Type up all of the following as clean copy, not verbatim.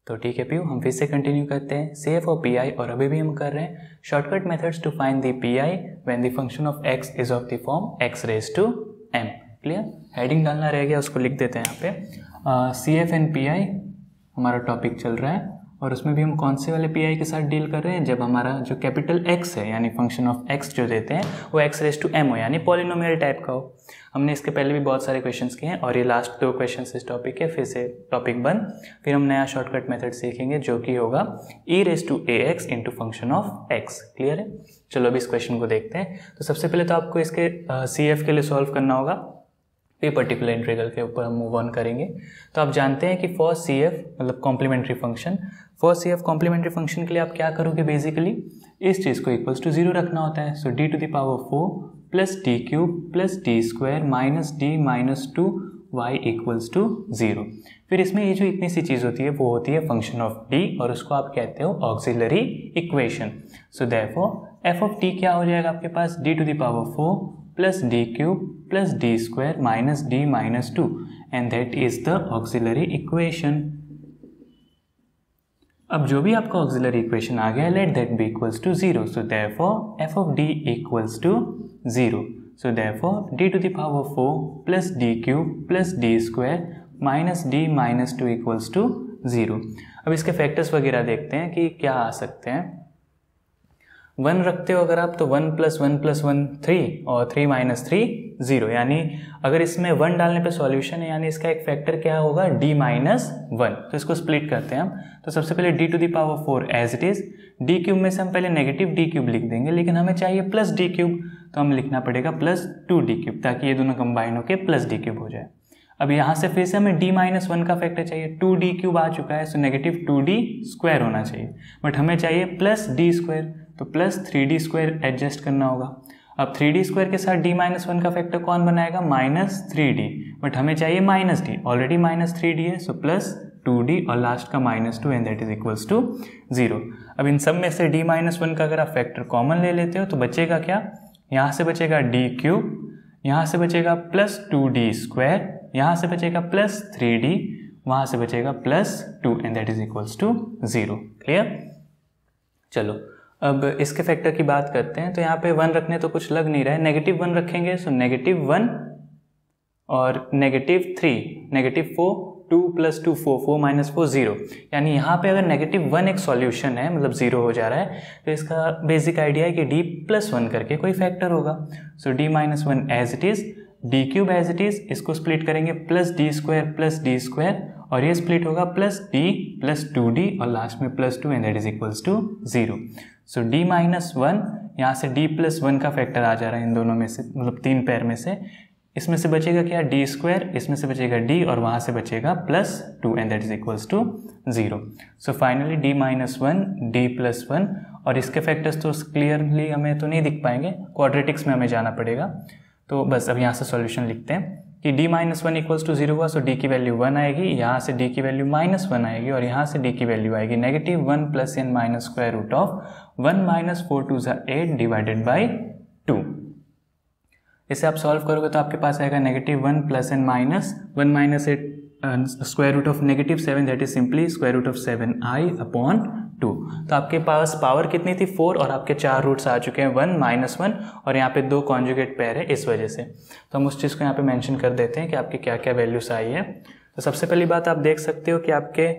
तो ठीक है पीयू, हम फिर से कंटिन्यू करते हैं CF और PI, और अभी भी हम कर रहे हैं shortcut methods to find the PI when the function of x is of the form x raise to m। Clear? Heading डालना रह गया, उसको लिख देते हैं यहाँ पे। CF एंड PI हमारा टॉपिक चल रहा है, और उसमें भी हम कौन से वाले PI के साथ डील कर रहे हैं, जब हमारा जो कैपिटल X है यानी फंक्शन ऑफ X जो देते हैं वो x रेज टू m हो, यानी पॉलिनोमियल टाइप का हो। हमने इसके पहले भी बहुत सारे क्वेश्चंस किए हैं, और ये लास्ट 2 क्वेश्चंस इस टॉपिक के, फिर से टॉपिक बंद। फिर हम नया शॉर्टकट मेथड सीखेंगे जो कि होगा e raise to ax into function of x। Clear है? चलो अभी इस क्वेश्चन को देखते हैं। तो सबसे पहले तो आपको इसके CF के लिए सॉल्व करना होगा, फिर पर्टिकुलर इंटीग्रल के ऊपर हम मूव ऑन करेंगे। तो आप जानते हैं कि फॉर CF मतलब complementary function, for CF complementary function के लिए आप क्या करोगे, बेसिकली इस चीज़ को इक्वल्स टू 0 रखना होता है। So d to the power 4 plus D cube plus D square minus D minus 2 y equals to 0। फिर इसमें ये जो इतनी सी चीज़ होती है वो होती है फंक्शन ऑफ d, और उसको आप कहते हो auxiliary equation. So therefore f of t क्या हो जाएगा आपके पास, d to the power 4 plus D cube plus D square minus D minus 2, and that is the auxiliary equation. अब जो भी आपका ऑक्सिलरी इक्वेशन आ गया, let that be equals to 0। So therefore f of d equals to 0। So therefore d to the power 4 plus D cube plus D square minus D minus 2 equals to 0। अब इसके factors वगैरह देखते हैं कि क्या आ सकते हैं। 1 रखते हो अगर आप, तो 1 प्लस 1 प्लस 1 3, और 3 माइनस 3 0, यानी अगर इसमें 1 डालने पे सॉल्यूशन है, यानी इसका एक फैक्टर क्या होगा, d माइनस 1। तो इसको स्प्लिट करते हैं हम। तो सबसे पहले d to the power 4 as it is, d cube में से हम पहले नेगेटिव d क्यूब लिख देंगे, लेकिन हमें चाहिए प्लस d क्यूब, तो हम लिखना पड़ेगा प्लस 2d क्यूब, ताकि ये दोनों कंबाइन होकर प्लस d क्यूब हो जाए। अब यहाँ से फिर से हमें d माइनस 1 का फैक्टर चाहिए, 2d क्यूब आ चुका है, सो नेगेटिव 2d स्क्वायर होना चाहिए, बट हमें चाहिए प्लस d स्क्वायर, तो प्लस 3d स्क्वायर एडजस्ट करना होगा। अब 3d स्क्वायर के साथ d माइनस 1 का फैक्टर कौन बनाएगा, माइनस 3d, बट हमें चाहिए minus d, already minus 3d है, सो प्लस 2d और लास्ट का minus 2, and that is equals to 0। अब इन सब में से d माइनस 1 का अगर आप फैक्टर कॉमन ले लेते हो तो बचेगा क्या, यहाँ से बचेगा d क्यूब, यहाँ से बचेगा प्लस 2d स्क्वायर, यहाँ से बचेगा प्लस 3d, वहाँ से बचेगा plus 2, and that is equals to 0। Clear? चलो अब इसके फैक्टर की बात करते हैं। तो यहाँ पे 1 रखने तो कुछ लग नहीं रहा है, नेगेटिव 1 रखेंगे, सो नेगेटिव 1 और नेगेटिव 3, नेगेटिव 4, 2 प्लस 2 4, 4 माइनस 4 0, यानी यहाँ पे अगर नेगेटिव 1 एक सॉल्यूशन है, मतलब 0 हो जा रहा है, तो इसका बेसिक आइडिया है कि d प्लस 1 करके कोई फैक्टर होगा। So d minus 1 as it is, D cube as it is, इसको स्प्लिट करेंगे plus D square plus D square, और ये स्प्लिट होगा प्लस डी प्लस 2d और लास्ट में plus 2, and that is equals to 0। So d minus 1, यहाँ से d plus 1 का फैक्टर आ जा रहा है इन दोनों में से, मतलब 3 पैर में से। इसमें से बचेगा क्या, d स्क्वायर, इसमें से बचेगा d, और वहाँ से बचेगा plus 2, and that is equals to 0। So finally d minus 1, d plus 1, और इसके फैक्टर्स तो क्लियरली हमें तो नहीं दिख पाएंगे, क्वाड्रेटिक्स में हमें जाना पड़ेगा। तो बस अब यहाँ से सॉल्यूशन लिखते हैं कि d माइनस 1 इक्वल्स टू 0 हुआ, सो d की वैल्यू 1 आएगी, यहाँ से d की वैल्यू माइनस 1 आएगी, और यहाँ से d की वैल्यू आएगी negative 1 plus n minus square root of 1 minus 4 2 8 divided by 2। इसे आप सॉल्व करोगे तो आपके पास आएगा negative 1 plus n minus 1 minus 8 square root of negative 7, that is simply square root of 7i upon 2। तो आपके पास पावर कितनी थी, 4, और आपके 4 रूट्स आ चुके हैं, 1 माइनस 1, और यहाँ पे 2 कॉन्जुगेट पेयर है, इस वजह से। तो हम उस चीज़ को यहाँ पे मेंशन कर देते हैं कि आपकी क्या क्या वैल्यूज आई है। तो सबसे पहली बात आप देख सकते हो कि आपके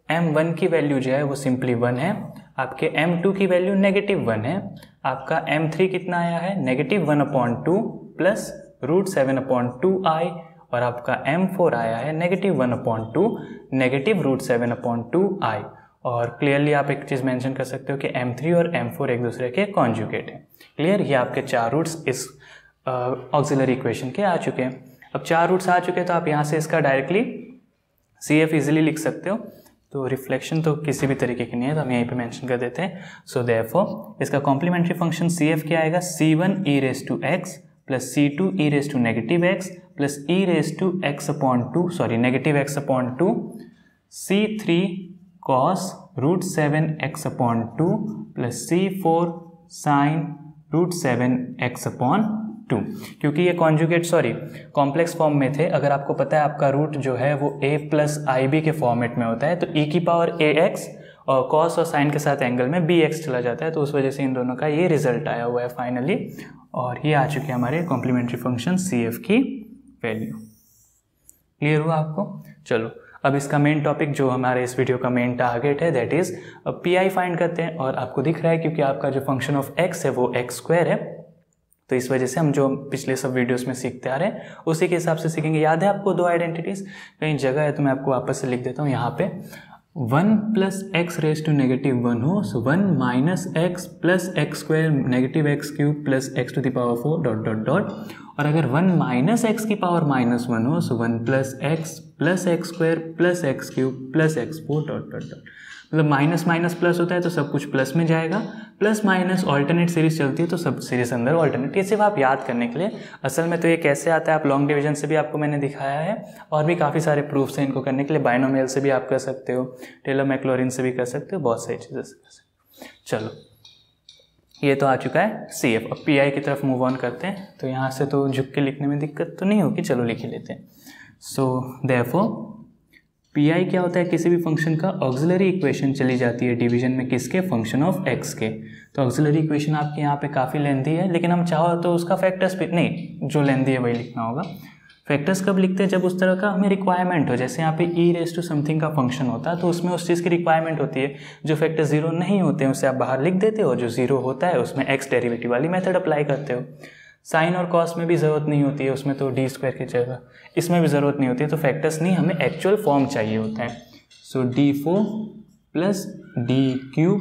m1 की वैल्यू जो है वो सिंपली 1 है, आपके m2 की वैल्यू नेगेटिव 1 है, आपका m3 कितना आया है, negative 1 upon 2 plus root 7 upon 2i, और आपका m4 आया है negative 1 upon 2 negative root 7 upon 2i। और क्लियरली आप एक चीज़ मेंशन कर सकते हो कि m3 और m4 एक दूसरे के कॉन्जुगेट हैं। क्लियर? ये आपके 4 रूट्स इस ऑक्सिलरी इक्वेशन के आ चुके हैं। अब 4 रूट्स आ चुके हैं तो आप यहाँ से इसका डायरेक्टली CF इजीली लिख सकते हो। तो रिफ्लेक्शन तो किसी भी तरीके की नहीं है, तो हम यहीं पे मेंशन कर देते हैं। सो देयरफॉर इसका कॉम्प्लीमेंट्री फंक्शन CF क्या आएगा, c1 e raise to x plus c2 e raise to negative x plus e raise to x upon 2, sorry negative x upon 2, c3 cos root 7 x upon 2 plus c4 sine root 7 x upon 2, क्योंकि ये complex form में थे। अगर आपको पता है आपका root जो है वो a प्लस आई बी के फॉर्मेट में होता है, तो e की पावर ax और कॉस और साइन के साथ एंगल में bx चला जाता है, तो उस वजह से इन दोनों का ये रिजल्ट आया हुआ है फाइनली। और ये आ चुके हैं हमारे कॉम्प्लीमेंट्री फंक्शन CF की वैल्यू। क्लियर हुआ आपको? चलो अब इसका मेन टॉपिक जो हमारे इस वीडियो का मेन टारगेट है दैट इज PI फाइंड करते हैं। और आपको दिख रहा है क्योंकि आपका जो फंक्शन ऑफ x है वो x² है, तो इस वजह से हम जो पिछले सब वीडियोस में सीखते आ रहे हैं उसी के हिसाब से सीखेंगे। याद है आपको 2 आइडेंटिटीज? कहीं जगह है तो मैं आपको वापस से लिख देता हूँ यहाँ पे। 1 प्लस एक्स रेज टू -1 हो, so 1 minus x plus x² -x³ plus x to the power 4 dot dot dot. और अगर 1 माइनस एक्स की पावर -1 हो, so 1 plus x plus x² plus x³ plus x4 dot dot dot. मतलब minus minus plus होता है तो सब कुछ प्लस में जाएगा, प्लस माइनस ऑल्टरनेट सीरीज चलती है तो सब सीरीज अंदर ऑल्टरनेट। ये सिर्फ आप याद करने के लिए, असल में तो ये कैसे आता है आप लॉन्ग डिवीजन से भी आपको मैंने दिखाया है, और भी काफ़ी सारे प्रूफ्स हैं इनको करने के लिए। बाइनोमियल से भी आप कर सकते हो, टेलर मैक्लॉरिन से भी कर सकते हो, बहुत सारी चीज़ें से कर सकते हो। चलो ये तो आ चुका है CF। अब PI की तरफ मूव ऑन करते हैं। तो यहाँ से तो झुक के लिखने में दिक्कत तो नहीं होगी, चलो लिख ही लेते हैं। सो देयरफॉर PI क्या होता है? किसी भी फंक्शन का ऑक्सिलरी इक्वेशन चली जाती है डिवीजन में किसके? फंक्शन ऑफ x के। तो ऑक्सिलरी इक्वेशन आपके यहाँ पे काफ़ी लेंथी है, लेकिन हम चाहो तो उसका फैक्टर्स भी नहीं, जो लेंथी है वही लिखना होगा। फैक्टर्स कब लिखते हैं? जब उस तरह का हमें रिक्वायरमेंट हो। जैसे यहाँ पे e रेज टू समथिंग का फंक्शन होता है तो उसमें उस चीज़ की रिक्वायरमेंट होती है। जो फैक्टर 0 नहीं होते हैं उसे आप बाहर लिख देते हो, जो 0 होता है उसमें x डेरिवेटिव वाली मेथड अप्लाई करते हो। साइन और कॉस में भी ज़रूरत नहीं होती है, उसमें तो d² की जगह इसमें भी ज़रूरत नहीं होती है। तो फैक्टर्स नहीं, हमें एक्चुअल फॉर्म चाहिए होता है। सो d4 plus d³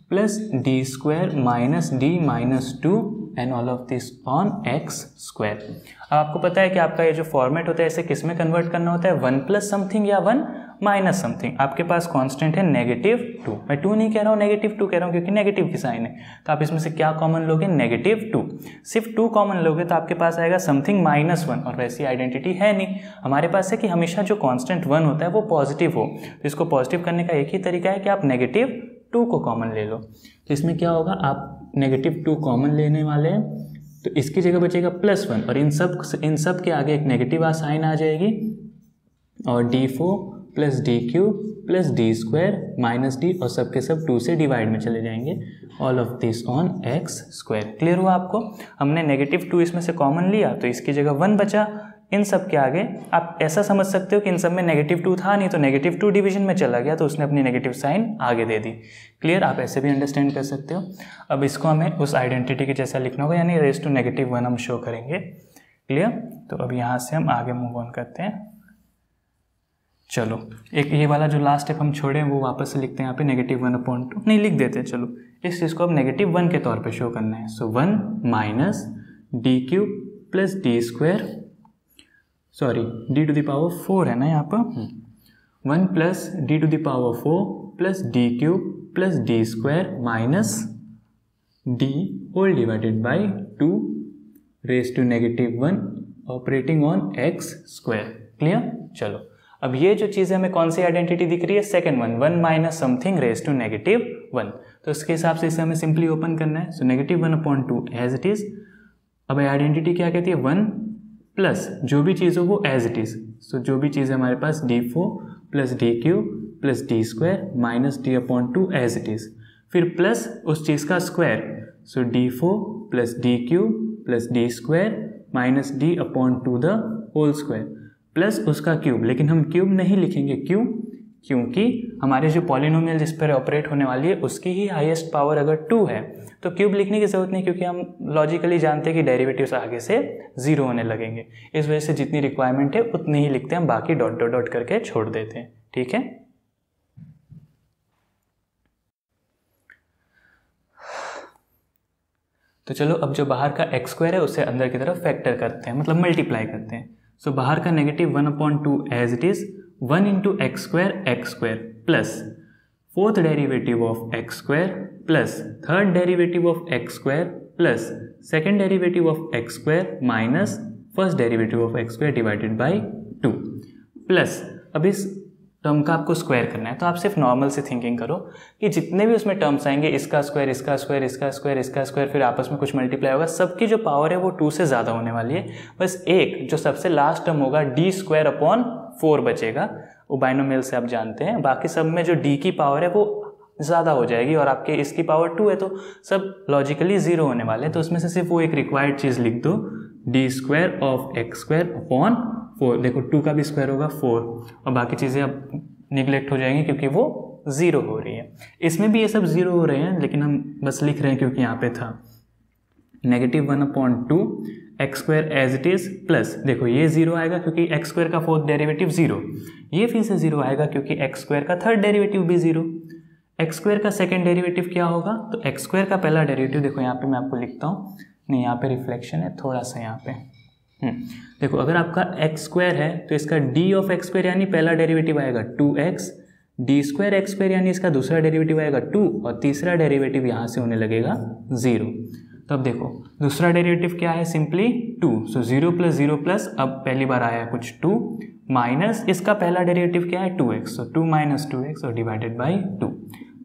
plus d² minus d minus 2 and all of this on x²। अब आपको पता है कि आपका ये जो फॉर्मेट होता है इसे किस में कन्वर्ट करना होता है? 1 प्लस समथिंग या 1 माइनस समथिंग। आपके पास कांस्टेंट है -2, मैं 2 नहीं कह रहा हूँ, -2 कह रहा हूँ क्योंकि नेगेटिव की साइन है। तो आप इसमें से क्या कॉमन लोगे? -2। सिर्फ 2 कॉमन लोगे तो आपके पास आएगा समथिंग -1, और वैसी आइडेंटिटी है नहीं हमारे पास। है कि हमेशा जो कांस्टेंट 1 होता है वो पॉजिटिव हो। तो इसको पॉजिटिव करने का एक ही तरीका है कि आप -2 को कॉमन ले लो। तो इसमें क्या होगा? आप -2 कॉमन लेने वाले हैं तो इसकी जगह बचेगा +1, और इन सब के आगे एक नेगेटिव साइन आ जाएगी, और d4 plus d³ plus d² minus d, और सब के सब 2 से डिवाइड में चले जाएंगे। All of this on x²। Clear हुआ आपको? हमने -2 इसमें से कॉमन लिया तो इसकी जगह 1 बचा। इन सब के आगे आप ऐसा समझ सकते हो कि इन सब में -2 था नहीं, तो -2 डिवीजन में चला गया तो उसने अपनी नेगेटिव साइन आगे दे दी। क्लियर? आप ऐसे भी अंडरस्टैंड कर सकते हो। अब इसको हमें उस आइडेंटिटी के जैसा लिखना होगा, यानी रेज टू -1 हम शो करेंगे। क्लियर? तो अब यहाँ से हम आगे मूव ऑन करते हैं। चलो एक ये वाला जो लास्ट स्टेप हम छोड़े हैं वो वापस से लिखते हैं। यहाँ पे -1/2 नहीं लिख देते, चलो इस चीज़ को अब -1 के तौर पे शो करना है। So 1 minus d³ plus d², sorry d to the power 4 है ना यहाँ पर, 1 plus d to the power 4 plus d³ plus d² minus d whole divided by 2 raise to -1 operating on x²। Clear? चलो अब ये जो चीज़ है हमें कौन सी आइडेंटिटी दिख रही है? Second one, 1 minus something raise to -1। तो इसके हिसाब से इसे हमें सिंपली ओपन करना है। सो -1/2 एज इट इज़। अब आइडेंटिटी क्या कहती है? 1 प्लस जो भी चीज़ हो वो एज इट इज़। सो जो भी चीज़ है हमारे पास d4 plus d³ plus d² minus d/2 as it is, फिर प्लस उस चीज़ का square. So d4 plus d³ plus d² minus d/2 the whole square plus उसका क्यूब। लेकिन हम क्यूब नहीं लिखेंगे, क्यों? क्योंकि हमारे जो पॉलिनोमियल जिस पर ऑपरेट होने वाली है उसकी ही हाईएस्ट पावर अगर 2 है तो क्यूब लिखने की ज़रूरत नहीं, क्योंकि हम लॉजिकली जानते हैं कि डेरिवेटिव्स आगे से 0 होने लगेंगे। इस वजह से जितनी रिक्वायरमेंट है उतनी ही लिखते हैं, हम बाकी डॉट डॉट डॉट करके छोड़ देते हैं। ठीक है? तो चलो अब जो बाहर का x² है उसे अंदर की तरफ फैक्टर करते हैं, मतलब मल्टीप्लाई करते हैं। सो बाहर का -1/2 as it is 1 into x² plus 4th derivative of x² plus 3rd derivative of x² plus 2nd derivative of x² minus 1st derivative of x² divided by 2 plus अब इस टर्म का आपको स्क्वायर करना है, तो आप सिर्फ नॉर्मल से थिंकिंग करो कि जितने भी उसमें टर्म्स आएंगे, इसका स्क्वायर, इसका स्क्वायर, इसका स्क्वायर, इसका स्क्वायर, फिर आपस में कुछ मल्टीप्लाई होगा, सबकी जो पावर है वो 2 से ज़्यादा होने वाली है। बस एक जो सबसे लास्ट टर्म होगा d²/4 बचेगा, वो बाइनोमियल से आप जानते हैं। बाकी सब में जो d की पावर है वो ज़्यादा हो जाएगी और आपके इसकी पावर 2 है, तो सब लॉजिकली 0 होने वाले हैं। तो उसमें से सिर्फ वो एक रिक्वायर्ड चीज़ लिख दो, d²(x²/4। देखो 2 का भी स्क्वायर होगा 4 और बाकी चीज़ें अब निगलेक्ट हो जाएंगी क्योंकि वो 0 हो रही है। इसमें भी ये सब 0 हो रहे हैं, लेकिन हम बस लिख रहे हैं क्योंकि यहाँ पे था। -1/2 x² as it is plus, देखो ये 0 आएगा क्योंकि x² का फोर्थ डेरिवेटिव 0, ये फिर से 0 आएगा क्योंकि x² का थर्ड डेरिवेटिव भी 0। x² का सेकेंड डेरिवेटिव क्या होगा, तो x² का पहला डेरिवेटिव, देखो यहाँ पे मैं आपको लिखता हूँ, नहीं यहाँ पे रिफ्लेक्शन है थोड़ा सा यहाँ पे। देखो अगर आपका x² है तो इसका d(x²) यानी पहला डेरिवेटिव आएगा 2x, d²(x²) यानी इसका दूसरा डेरिवेटिव आएगा 2 और तीसरा डेरिवेटिव यहाँ से होने लगेगा 0। तो अब देखो दूसरा डेरिवेटिव क्या है, सिंपली 2, सो 0 + 0 +, अब पहली बार आया कुछ 2 माइनस इसका पहला डेरिवेटिव क्या है 2x, सो 2 - 2x और डिवाइडेड बाई 2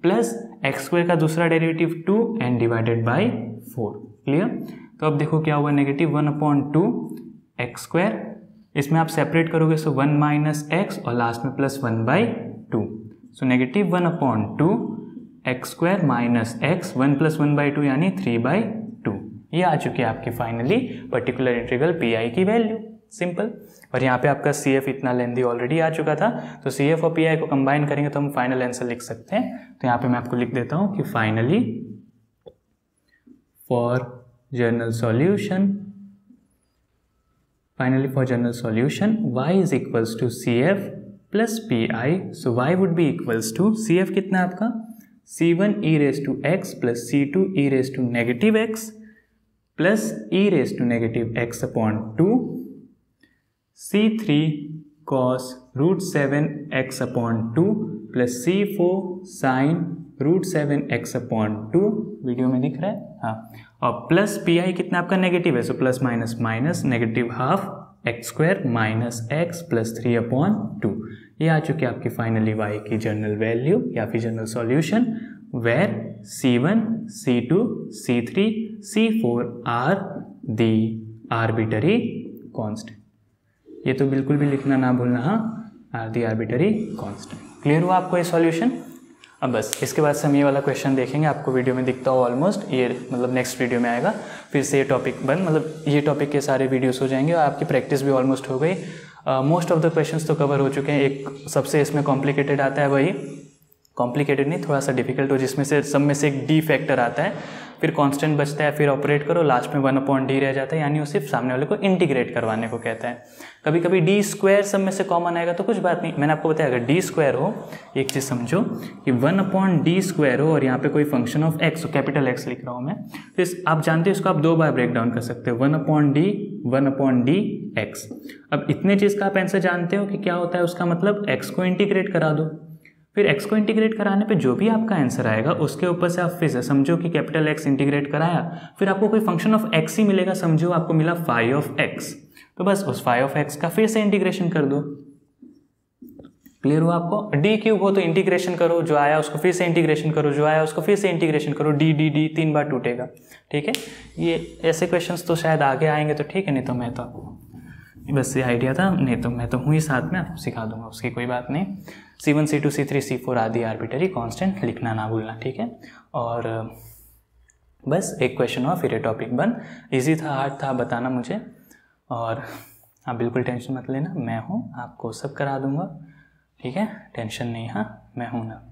प्लस x² का दूसरा derivative 2 and divided by 4। Clear. तो अब देखो क्या हुआ, -1/2 x², इसमें आप सेपरेट करोगे सो 1 - x और लास्ट में +1/2, सो -1/2 x² माइनस x, 1 + 1/2 यानी 3/2। ये आ चुकी है आपकी फाइनली पर्टिकुलर इंटीग्रल पी की वैल्यू, सिंपल। और यहाँ पे आपका CF इतना लेंदी ऑलरेडी आ चुका था, तो CF और PI को कंबाइन करेंगे तो हम फाइनल आंसर लिख सकते हैं। तो यहाँ पे मैं आपको लिख देता हूँ कि finally for general solution y is equals to CF plus PI, so y would be equals to CF कितना है आपका C1e⁻x plus C2e⁻⁻x plus e⁻⁻x/2 C3 cos √7x/2 plus C4 sin √7x/2, video में दिख रहा है हाँ, और plus PI कितना आपका नेगेटिव है, so plus minus minus -½ x² minus x plus 3/2। ये आ चुकी है आपकी फाइनली y की जनरल वैल्यू या फिर general solution, where C1, C2, C3, C4 are the arbitrary constant. ये तो बिल्कुल भी लिखना ना भूलना, हाँ, are the arbitrary constant. Clear हुआ आपको ये सॉल्यूशन। अब बस इसके बाद से हम ये वाला क्वेश्चन देखेंगे, आपको वीडियो में दिखता हो ऑलमोस्ट, ये मतलब नेक्स्ट वीडियो में आएगा। फिर से ये टॉपिक बंद, मतलब ये टॉपिक के सारे वीडियोस हो जाएंगे और आपकी प्रैक्टिस भी ऑलमोस्ट हो गई। मोस्ट ऑफ द क्वेश्चंस तो कवर हो चुके हैं। एक सबसे इसमें कॉम्प्लिकेटेड आता है, वही कॉम्प्लिकेटेड नहीं, थोड़ा सा डिफिकल्ट हो, जिसमें से सब में से एक डी फैक्टर आता है, फिर कांस्टेंट बचता है, फिर ऑपरेट करो, लास्ट में 1/d रह जाता है, यानी वो सिर्फ सामने वाले को इंटीग्रेट करवाने को कहता है। कभी कभी d² सब में से कॉमन आएगा तो कुछ बात नहीं, मैंने आपको बताया अगर d² हो, एक चीज़ समझो कि 1/d² हो और यहाँ पे कोई फंक्शन ऑफ x हो, कैपिटल X लिख रहा हूँ मैं, तो आप जानते हो इसको आप 2 बार ब्रेक डाउन कर सकते हो, 1/d 1/dx। अब इतने चीज़ का आप आंसर जानते हो कि क्या होता है, उसका मतलब x को इंटीग्रेट करा दो, फिर x को इंटीग्रेट कराने पे जो भी आपका आंसर आएगा उसके ऊपर से आप फिर से समझो कि कैपिटल X इंटीग्रेट कराया, फिर आपको कोई फंक्शन ऑफ x ही मिलेगा, समझो आपको मिला φ(x), तो बस उस φ(x) का फिर से इंटीग्रेशन कर दो। क्लियर हुआ आपको। d³ हो तो इंटीग्रेशन करो, जो आया उसको फिर से इंटीग्रेशन करो, जो आया उसको फिर से इंटीग्रेशन करो, d 3 बार टूटेगा। ठीक है, ये ऐसे क्वेश्चंस तो शायद आगे आएंगे तो ठीक है, नहीं तो मैं तो बस ये आइडिया था, नहीं तो मैं तो हूँ ही साथ में, आपको सिखा दूंगा, उसकी कोई बात नहीं। C1, C2, C3, C4 आदि आर्बिटरी कांस्टेंट लिखना ना भूलना, ठीक है। और बस एक क्वेश्चन हुआ, फिर ये टॉपिक बंद। इजी था, हार्ड था, बताना मुझे, और आप बिल्कुल टेंशन मत लेना, मैं हूँ, आपको सब करा दूंगा, ठीक है, टेंशन नहीं, हाँ मैं हूँ ना।